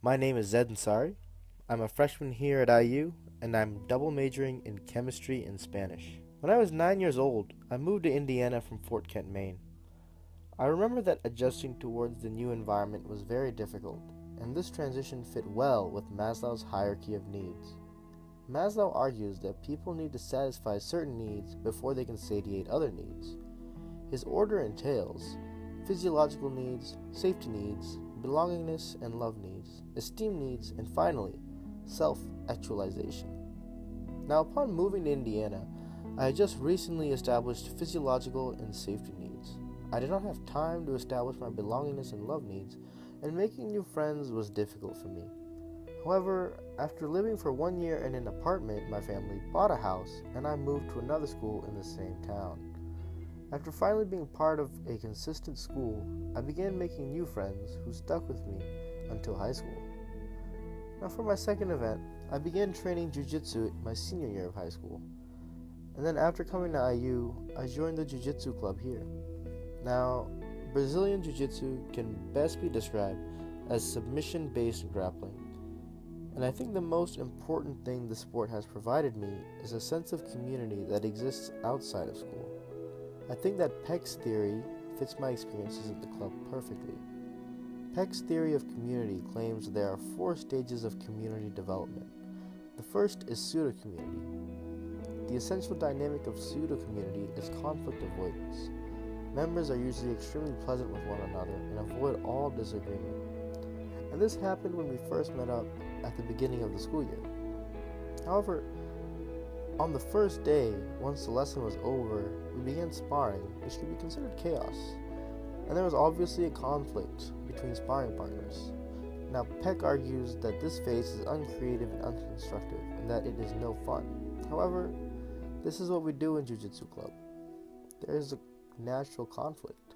My name is Zed Ansari. I'm a freshman here at IU, and I'm double majoring in chemistry and Spanish. When I was 9 years old, I moved to Indiana from Fort Kent, Maine. I remember that adjusting towards the new environment was very difficult, and this transition fit well with Maslow's hierarchy of needs. Maslow argues that people need to satisfy certain needs before they can satiate other needs. His order entails physiological needs, safety needs, belongingness and love needs, esteem needs, and finally, self-actualization. Now, upon moving to Indiana, I had just recently established physiological and safety needs. I did not have time to establish my belongingness and love needs, and making new friends was difficult for me. However, after living for 1 year in an apartment, my family bought a house, and I moved to another school in the same town. After finally being part of a consistent school, I began making new friends who stuck with me until high school. Now, for my second event, I began training jiu-jitsu my senior year of high school. And then after coming to IU, I joined the jiu-jitsu club here. Now, Brazilian jiu-jitsu can best be described as submission-based grappling. And I think the most important thing the sport has provided me is a sense of community that exists outside of school. I think that Peck's theory fits my experiences at the club perfectly. Peck's theory of community claims there are 4 stages of community development. The first is pseudo-community. The essential dynamic of pseudo-community is conflict avoidance. Members are usually extremely pleasant with one another and avoid all disagreement. And this happened when we first met up at the beginning of the school year. However, on the first day, once the lesson was over, we began sparring, which could be considered chaos. And there was obviously a conflict between sparring partners. Now, Peck argues that this phase is uncreative and unconstructive, and that it is no fun. However, this is what we do in Jiu-Jitsu Club. There is a natural conflict,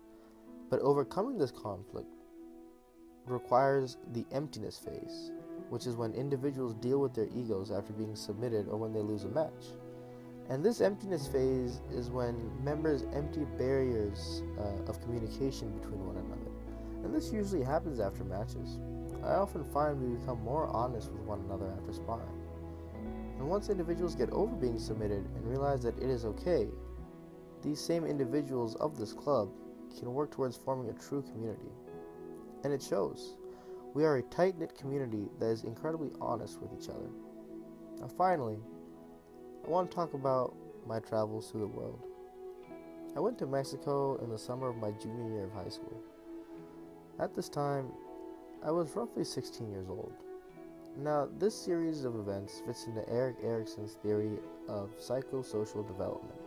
but overcoming this conflict requires the emptiness phase, which is when individuals deal with their egos after being submitted or when they lose a match. And this emptiness phase is when members empty barriers of communication between one another. And this usually happens after matches. I often find we become more honest with one another after sparring. And once individuals get over being submitted and realize that it is okay, these same individuals of this club can work towards forming a true community. And it shows. We are a tight-knit community that is incredibly honest with each other. Now finally, I want to talk about my travels through the world. I went to Mexico in the summer of my junior year of high school. At this time, I was roughly 16 years old. Now, this series of events fits into Erik Erikson's theory of psychosocial development.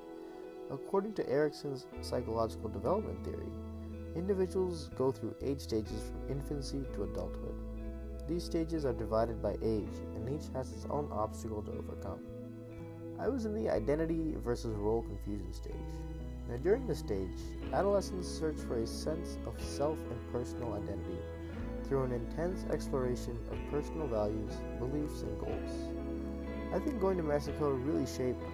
According to Erikson's psychological development theory, individuals go through age stages from infancy to adulthood. These stages are divided by age, and each has its own obstacle to overcome. I was in the identity versus role confusion stage. Now, during this stage, adolescents search for a sense of self and personal identity through an intense exploration of personal values, beliefs, and goals. I think going to Mexico really shaped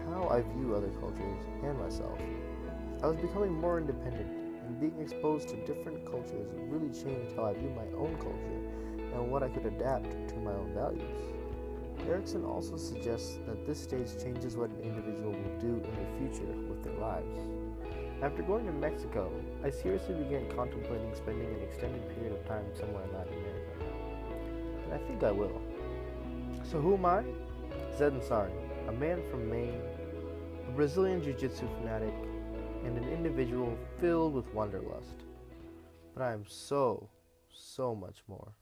how I view other cultures and myself. I was becoming more independent, and being exposed to different cultures really changed how I view my own culture and what I could adapt to my own values. Erikson also suggests that this stage changes what an individual will do in the future with their lives. After going to Mexico, I seriously began contemplating spending an extended period of time somewhere in Latin America. And I think I will. So who am I? Zed Ansari, a man from Maine, a Brazilian jiu-jitsu fanatic, and an individual filled with wanderlust. But I am so much more.